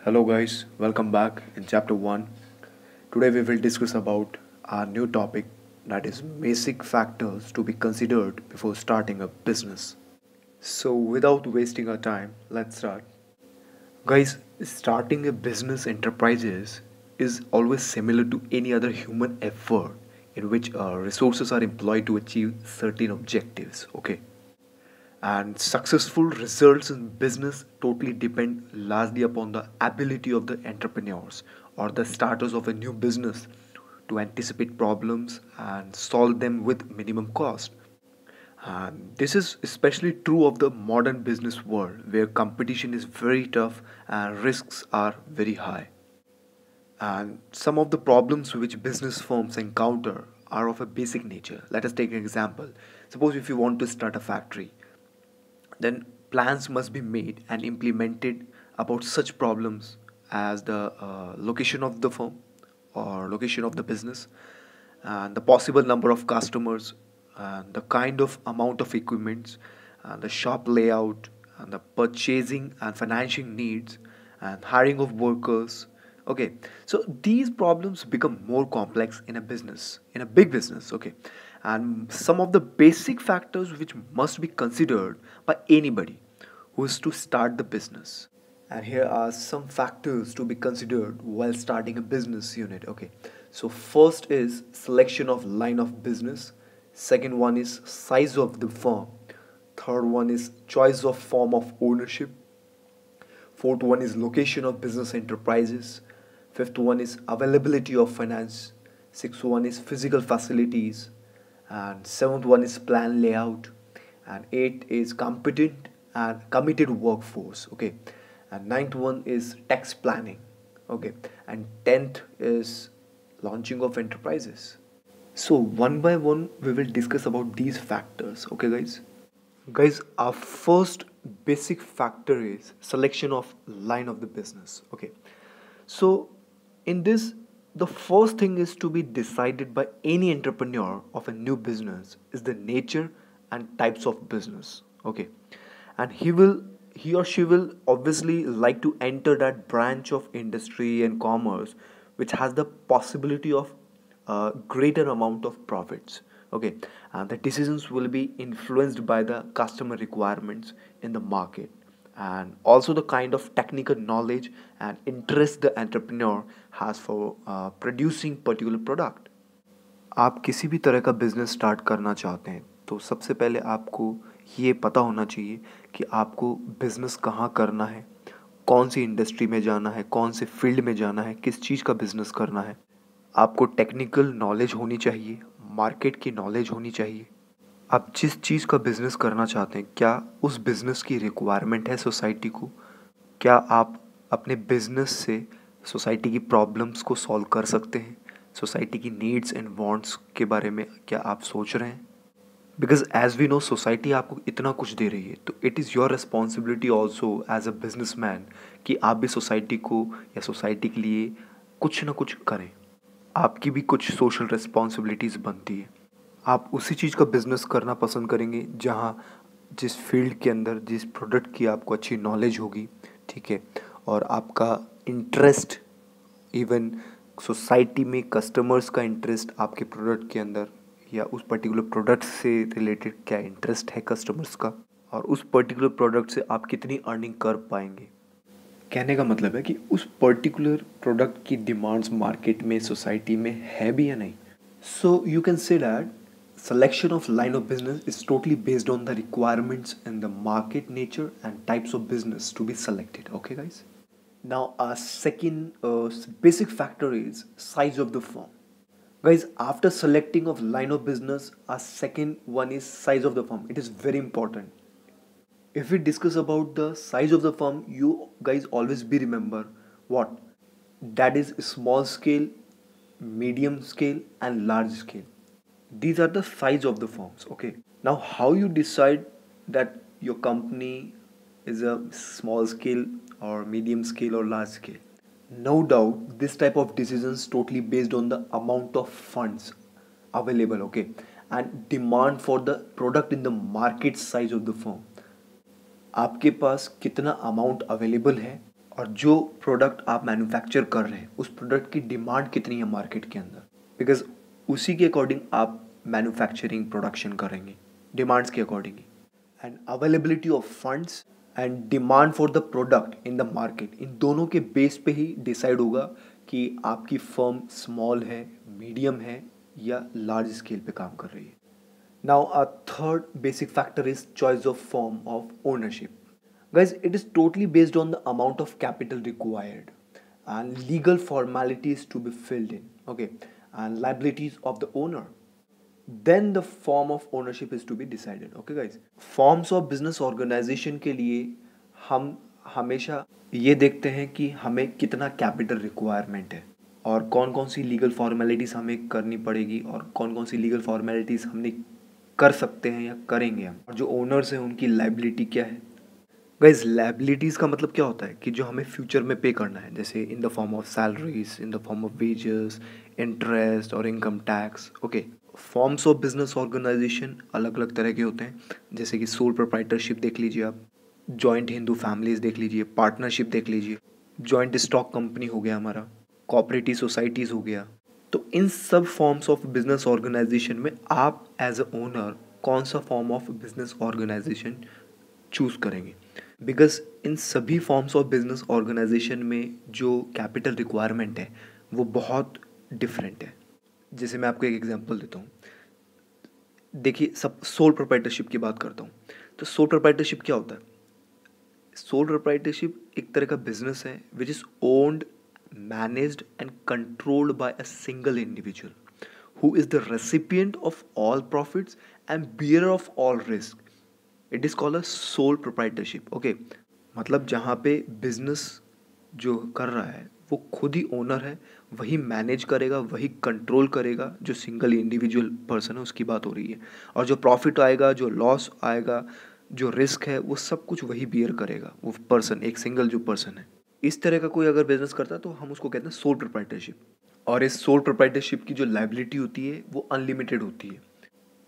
Hello guys, welcome back in chapter 1. Today we will discuss about our new topic, that is basic factors to be considered before starting a business. So without wasting our time, let's start. Guys, starting a business enterprises is always similar to any other human effort in which resources are employed to achieve certain objectives, okay? And successful results in business totally depend largely upon the ability of the entrepreneurs or the starters of a new business to anticipate problems and solve them with minimum cost. And this is especially true of the modern business world where competition is very tough and risks are very high. And some of the problems which business firms encounter are of a basic nature. Let us take an example. Suppose if you want to start a factory, then plans must be made and implemented about such problems as the location of the firm or location of the business and the possible number of customers and the kind of amount of equipments and the shop layout and the purchasing and financing needs and hiring of workers. Okay, so these problems become more complex in a business, in a big business. Okay, and some of the basic factors which must be considered by anybody who is to start the business. And here are some factors to be considered while starting a business unit. Okay, so first is selection of line of business, second one is size of the firm, third one is choice of form of ownership, fourth one is location of business enterprises, fifth one is availability of finance, sixth one is physical facilities, and seventh one is plan layout, and eighth is competent and committed workforce. Okay, and ninth one is tax planning. Okay, and tenth is launching of enterprises. So one by one we will discuss about these factors. Okay guys, our first basic factor is selection of line of the business. Okay, so in this, the first thing is to be decided by any entrepreneur of a new business is the nature and types of business. Okay, and he or she will obviously like to enter that branch of industry and commerce which has the possibility of a greater amount of profits. Okay, and the decisions will be influenced by the customer requirements in the market and also the kind of technical knowledge and interest the entrepreneur has for producing particular product. आप किसी भी तरह का business start करना चाहते हैं तो सबसे पहले आपको ये पता होना चाहिए कि आपको बिजनेस कहाँ करना है, कौन सी इंडस्ट्री में जाना है, कौन से फील्ड में जाना है, किस चीज़ का बिजनेस करना है। आपको टेक्निकल नॉलेज होनी चाहिए, मार्केट की नॉलेज होनी चाहिए। आप जिस चीज़ का बिज़नेस करना चाहते हैं क्या उस बिज़नेस की रिक्वायरमेंट है सोसाइटी को, क्या आप अपने बिज़नेस से सोसाइटी की प्रॉब्लम्स को सॉल्व कर सकते हैं, सोसाइटी की नीड्स एंड वांट्स के बारे में क्या आप सोच रहे हैं। Because as we know society आपको इतना कुछ दे रही है तो it is your responsibility also as a business man कि आप भी सोसाइटी को या सोसाइटी के लिए कुछ ना कुछ करें। आपकी भी कुछ सोशल रिस्पॉन्सिबिलिटीज़ बनती है। आप उसी चीज़ का बिज़नेस करना पसंद करेंगे जहाँ जिस फील्ड के अंदर जिस प्रोडक्ट की आपको अच्छी नॉलेज होगी, ठीक है, और आपका इंटरेस्ट इवन सोसाइटी में कस्टमर्स का इंटरेस्ट आपके प्रोडक्ट के अंदर या उस पर्टिकुलर प्रोडक्ट से रिलेटेड क्या इंटरेस्ट है कस्टमर्स का और उस पर्टिकुलर प्रोडक्ट से आप कितनी अर्निंग कर पाएंगे। कहने का मतलब है कि उस पर्टिकुलर प्रोडक्ट की डिमांड्स मार्केट में सोसाइटी में है भी या नहीं। सो you can say that selection of line of business is totally based on the requirements and the market nature and types of business to be selected. Okay guys, now our second basic factor is size of the firm. Guys, after selecting of line of business, our second one is size of the firm. It is very important. If we discuss about the size of the firm, you guys always be remember what that is small scale, medium scale and large scale. These are the size of the firms. Okay, now how you decide that your company is a small scale or medium scale or large scale? No doubt this type of decisions totally based on the amount of funds available, okay, and demand for the product in the market size of the firm. आपके पास कितना amount available है और जो product आप manufacture कर रहे हैं उस प्रोडक्ट की डिमांड कितनी है मार्केट के अंदर, बिकॉज उसी के अकॉर्डिंग आप मैन्युफैक्चरिंग प्रोडक्शन करेंगे, डिमांड्स के अकॉर्डिंग ही। And availability of funds and demand for the product in the market, इन दोनों के बेस पे ही डिसाइड होगा कि आपकी फर्म स्मॉल है, मीडियम है या लार्ज स्केल पे काम कर रही है। Now, a third basic factor is choice of form of ownership. Guys, it is totally based on the amount of capital required and legal formalities to be filled in, okay, and liabilities of the owner. Then the form of ownership is to be decided, okay guys. Forms of business organization के लिए हम हमेशा ये देखते हैं कि हमें कितना कैपिटल रिक्वायरमेंट है और कौन कौन सी लीगल फॉर्मेलिटीज़ हमें करनी पड़ेगी और कौन कौन सी लीगल फॉर्मेलिटीज़ हमने कर सकते हैं या करेंगे हम, और जो ओनर्स हैं उनकी लाइबिलिटी क्या है। गाइज, लाइबिलिटीज़ का मतलब क्या होता है कि जो हमें फ्यूचर में पे करना है, जैसे in the form of salaries, in the form of wages, interest और income tax, okay. Forms of business organization अलग अलग तरह के होते हैं, जैसे कि सोल प्रोप्राइटरशिप देख लीजिए आप, जॉइंट हिंदू फैमिलीज देख लीजिए, पार्टनरशिप देख लीजिए, जॉइंट स्टॉक कंपनी हो गया हमारा, कोऑपरेटिव सोसाइटीज़ हो गया। तो इन सब फॉर्म्स ऑफ बिजनेस ऑर्गेनाइजेशन में आप एज अ ओनर कौन सा form of business organisation choose करेंगे, बिकॉज इन सभी फॉर्म्स ऑफ बिजनेस ऑर्गेनाइजेशन में जो कैपिटल रिक्वायरमेंट है वो बहुत डिफरेंट है। जैसे मैं आपको एक एग्जांपल देता हूँ, देखिए सब सोल प्रोप्राइटरशिप की बात करता हूँ। तो सोल प्रोप्राइटरशिप क्या होता है? सोल प्रोप्राइटरशिप एक तरह का बिजनेस है which is owned, managed and controlled by a single individual who is the recipient of all profits and bearer of all risk. It is called a sole proprietorship. Okay, मतलब जहाँ पे business जो कर रहा है वो खुद ही ओनर है, वही मैनेज करेगा, वही कंट्रोल करेगा, जो सिंगल इंडिविजुअल पर्सन है उसकी बात हो रही है। और जो प्रॉफिट आएगा, जो लॉस आएगा, जो रिस्क है, वो सब कुछ वही बियर करेगा, वो पर्सन, एक सिंगल जो पर्सन है। इस तरह का कोई अगर बिजनेस करता है तो हम उसको कहते हैं सोल प्रोप्राइटरशिप। और इस सोल प्रोप्राइटरशिप की जो लाइबिलिटी होती है वो अनलिमिटेड होती है,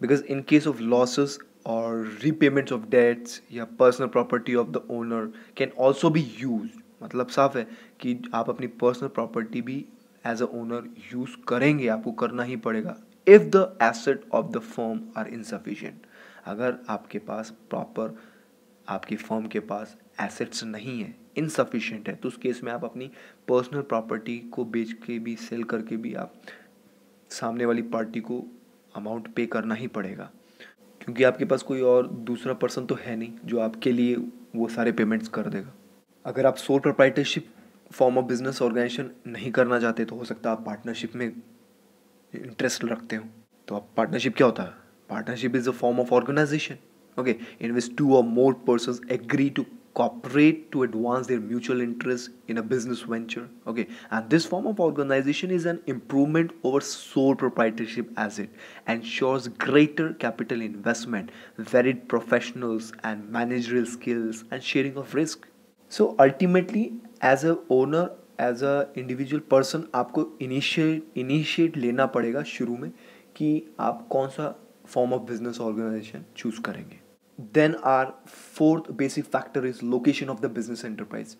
because in case of losses और रीपेमेंट्स ऑफ डेट्स या personal property of the owner can also be use. मतलब साफ है कि आप अपनी पर्सनल प्रॉपर्टी भी एज अ ओनर यूज करेंगे, आपको करना ही पड़ेगा if the asset of the firm are insufficient. अगर आपके पास प्रॉपर, आपकी फर्म के पास एसेट्स नहीं है, इनसफिशिएंट है, तो उस केस में आप अपनी पर्सनल प्रॉपर्टी को बेच के भी, सेल करके भी आप सामने वाली पार्टी को अमाउंट पे करना ही पड़ेगा, क्योंकि आपके पास कोई और दूसरा पर्सन तो है नहीं जो आपके लिए वो सारे पेमेंट्स कर देगा। अगर आप sole proprietorship form of business organisation नहीं करना चाहते तो हो सकता है आप पार्टनरशिप में इंटरेस्ट रखते हो। तो आप पार्टनरशिप क्या होता है? Partnership is a form of organisation, okay, in which two or more persons agree to cooperate to advance their mutual interest in a business venture, okay, and this form of organization is an improvement over sole proprietorship as it ensures greater capital investment, varied professionals and managerial skills and sharing of risk. So ultimately as a owner, as a individual person आपको initiate लेना पड़ेगा शुरू में कि आप कौन सा form of business organisation choose करेंगे। Then our fourth basic factor is location of the business enterprise.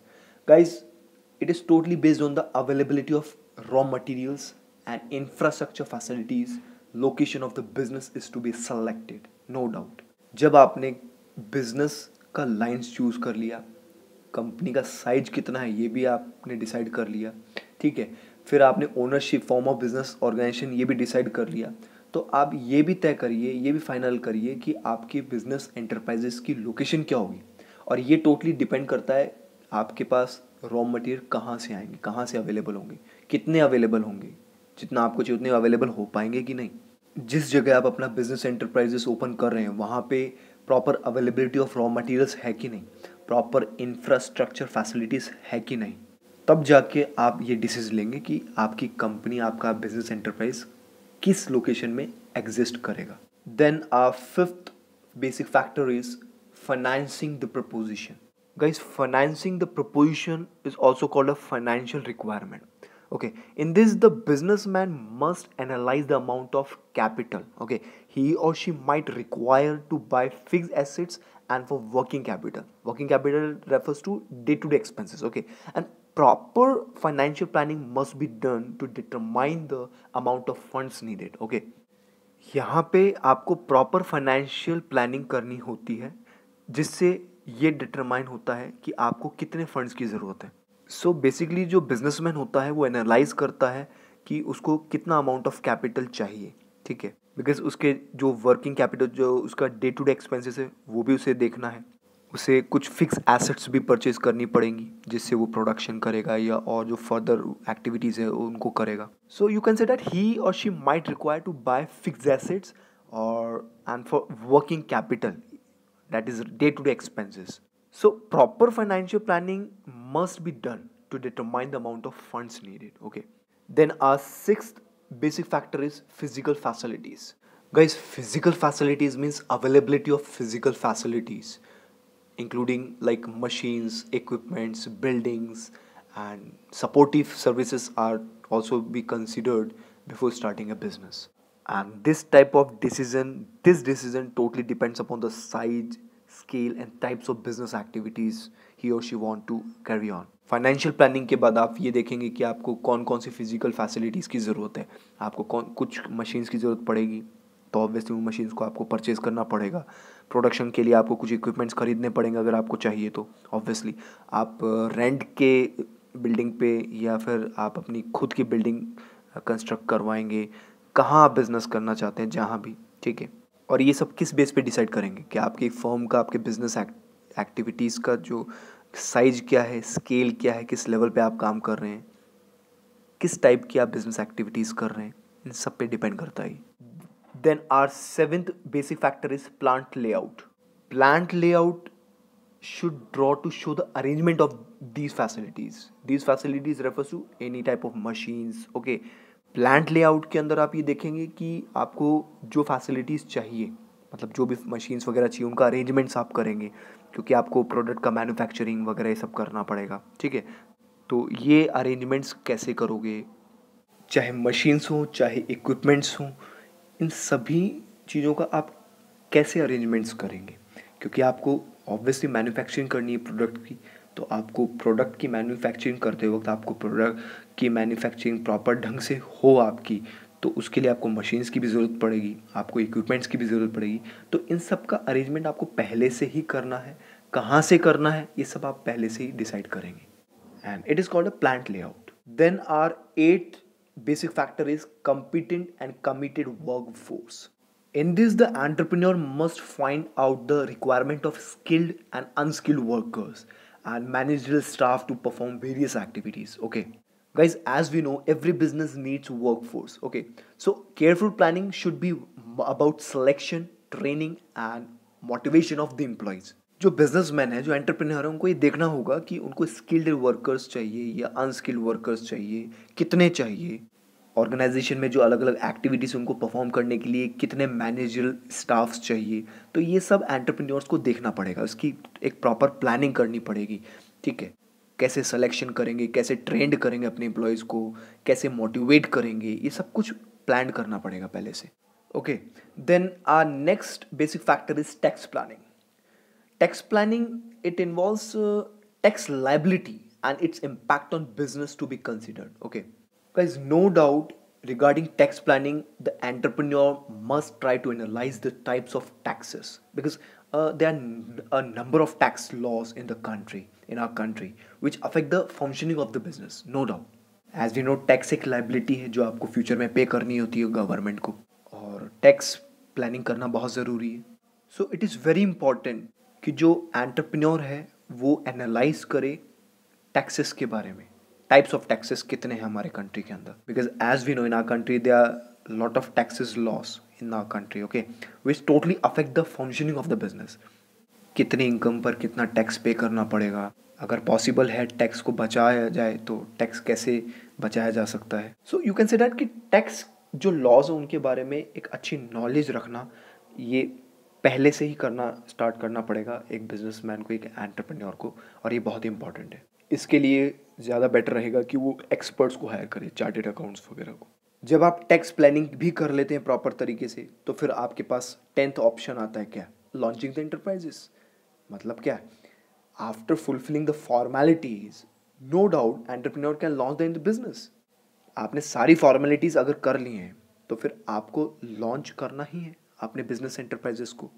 Guys, it is totally based on the availability of raw materials and infrastructure facilities. Location of the business is to be selected, no doubt. जब आपने business का lines choose कर लिया, company का size कितना है ये भी आपने डिसाइड कर लिया, ठीक है, फिर आपने ownership, form of business organisation ये भी डिसाइड कर लिया, तो आप ये भी तय करिए, ये भी फाइनल करिए कि आपकी बिजनेस एंटरप्राइजेस की लोकेशन क्या होगी। और ये टोटली डिपेंड करता है आपके पास रॉ मटेरियल कहाँ से आएंगे, कहाँ से अवेलेबल होंगे, कितने अवेलेबल होंगे, जितना आपको चाहिए उतने अवेलेबल हो पाएंगे कि नहीं। जिस जगह आप अपना बिजनेस एंटरप्राइजेस ओपन कर रहे हैं वहाँ पे proper availability of raw materials है कि नहीं, प्रॉपर इंफ्रास्ट्रक्चर फैसिलिटीज़ है कि नहीं, तब जाके आप ये डिसीजन लेंगे कि आपकी कंपनी, आपका बिजनेस एंटरप्राइज किस लोकेशन में एग्जिस्ट करेगा। Then our fifth basic factor is financing the proposition. Guys, financing the proposition is also called a financial requirement. Okay, in this the businessman must analyze the amount of capital, okay, he or she might require to buy fixed assets. And for working capital refers to day-to-day expenses, okay. And proper financial planning must be done to determine the amount of funds needed, okay. यहाँ पे आपको proper financial planning करनी होती है, जिससे ये determine होता है कि आपको कितने फंड्स की ज़रूरत है। सो बेसिकली जो बिजनेसमैन होता है वो एनालाइज करता है कि उसको कितना अमाउंट ऑफ कैपिटल चाहिए, ठीक है, बिकॉज उसके जो वर्किंग कैपिटल जो उसका डे टू डे एक्सपेंसेस है वो भी उसे देखना है। उसे कुछ फिक्स एसेट्स भी परचेज करनी पड़ेंगी जिससे वो प्रोडक्शन करेगा या और जो फर्दर एक्टिविटीज़ है उनको करेगा। So you can say that he और she might require to buy fixed assets और and for working capital, that is day to day expenses. So proper financial planning must be done to determine the amount of funds needed, okay. Then our sixth basic factor is physical facilities. Guys, physical facilities means availability of physical facilities including like machines, equipments, buildings, and supportive services are also be considered before starting a business. And this decision totally depends upon the size, scale and types of business activities he or she want to carry on. Financial planning के बाद आप ये देखेंगे कि आपको कौन कौन सी physical facilities की ज़रूरत है। आपको कौन कुछ मशीन्स की ज़रूरत पड़ेगी तो ऑब्वियसली उन मशीन्स को आपको परचेज़ करना पड़ेगा। प्रोडक्शन के लिए आपको कुछ इक्विपमेंट्स खरीदने पड़ेंगे अगर आपको चाहिए तो ऑब्वियसली आप रेंट के बिल्डिंग पे या फिर आप अपनी खुद की बिल्डिंग कंस्ट्रक्ट करवाएंगे। कहाँ आप बिज़नेस करना चाहते हैं, जहाँ भी, ठीक है। और ये सब किस बेस पे डिसाइड करेंगे कि आपकी फर्म का, आपके बिजनेस एक्टिविटीज़ का जो साइज क्या है, स्केल क्या है, किस लेवल पे आप काम कर रहे हैं, किस टाइप की आप बिजनेस एक्टिविटीज़ कर रहे हैं, इन सब पे डिपेंड करता है। Then our seventh basic factor is plant layout. Plant layout should draw to show the arrangement of these facilities. These facilities refers to any type of machines, okay. Plant layout के अंदर आप ये देखेंगे कि आपको जो फैसिलिटीज़ चाहिए, मतलब जो भी मशीन्स वगैरह चाहिए उनका अरेंजमेंट्स आप करेंगे क्योंकि आपको प्रोडक्ट का मैन्युफैक्चरिंग वगैरह ये सब करना पड़ेगा, ठीक है। तो ये अरेंजमेंट्स कैसे करोगे, चाहे मशीन्स हो चाहे इक्विपमेंट्स हो, इन सभी चीज़ों का आप कैसे अरेंजमेंट्स करेंगे, क्योंकि आपको ऑब्वियसली मैन्युफैक्चरिंग करनी है प्रोडक्ट की। तो आपको प्रोडक्ट की मैन्युफैक्चरिंग करते वक्त आपको प्रोडक्ट की मैन्युफैक्चरिंग प्रॉपर ढंग से हो आपकी, तो उसके लिए आपको मशीन्स की भी ज़रूरत पड़ेगी, आपको इक्विपमेंट्स की भी ज़रूरत पड़ेगी। तो इन सब का अरेंजमेंट आपको पहले से ही करना है, कहाँ से करना है ये सब आप पहले से ही डिसाइड करेंगे, and it is called a plant layout. Then our eight basic factor is competent and committed workforce. In this, the entrepreneur must find out the requirement of skilled and unskilled workers and managerial staff to perform various activities, okay. Guys, as we know, every business needs workforce, okay. So careful planning should be about selection, training and motivation of the employees. जो businessman है, जो entrepreneur है, उनको ये देखना होगा कि उनको स्किल्ड वर्कर्स चाहिए या अनस्किल्ड वर्कर्स चाहिए, कितने चाहिए, ऑर्गेनाइजेशन में जो अलग अलग एक्टिविटीज़ उनको परफॉर्म करने के लिए कितने मैनेजरल स्टाफ्स चाहिए। तो ये सब एंटरप्रेन्योर्स को देखना पड़ेगा, उसकी एक प्रॉपर प्लानिंग करनी पड़ेगी, ठीक है। कैसे सिलेक्शन करेंगे, कैसे ट्रेंड करेंगे अपने एम्प्लॉयज़ को, कैसे मोटिवेट करेंगे, ये सब कुछ प्लान करना पड़ेगा पहले से, okay. Then our next basic factor is tax planning. Tax planning, it involves tax liability and its impact on business to be considered, okay. Guys, no doubt regarding tax planning, the entrepreneur must try to analyze the types of taxes because there are a number of tax laws in our country which affect the functioning of the business, no doubt। as we know, tax एक liability है जो आपको future में पे करनी होती है government को, और टैक्स प्लानिंग करना बहुत ज़रूरी है। So it is very important कि जो एंटरप्रेन्योर है वो एनालाइज करे टैक्सेस के बारे में, टाइप्स ऑफ टैक्सेस कितने हैं हमारे कंट्री के अंदर, because as we know in our country there are lot of taxes laws in our country, okay, which totally affect the functioning of the business. कितने इनकम पर कितना टैक्स पे करना पड़ेगा, अगर पॉसिबल है टैक्स को बचाया जाए तो टैक्स कैसे बचाया जा सकता है। सो यू कैन से दैट कि टैक्स जो लॉज हैं उनके बारे में एक अच्छी नॉलेज रखना, ये पहले से ही करना स्टार्ट करना पड़ेगा एक बिजनेसमैन को, एक एंटरप्रेन्योर को, और ये बहुत ही इंपॉर्टेंट है। इसके लिए ज़्यादा बेटर रहेगा कि वो एक्सपर्ट्स को हायर करें, चार्टेड अकाउंट्स वगैरह को। जब आप टैक्स प्लानिंग भी कर लेते हैं प्रॉपर तरीके से, तो फिर आपके पास 10th ऑप्शन आता है, क्या? Launching the enterprises. मतलब क्या? After fulfilling the formalities, no doubt entrepreneur can launch the in the business. आपने सारी फॉर्मेलिटीज अगर कर ली हैं तो फिर आपको लॉन्च करना ही है अपने बिजनेस एंटरप्राइजेस को।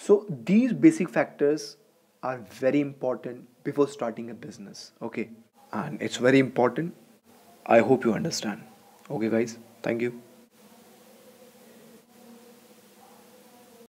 So these basic factors are very important before starting a business, okay? And it's very important. I hope you understand. Okay guys, thank you.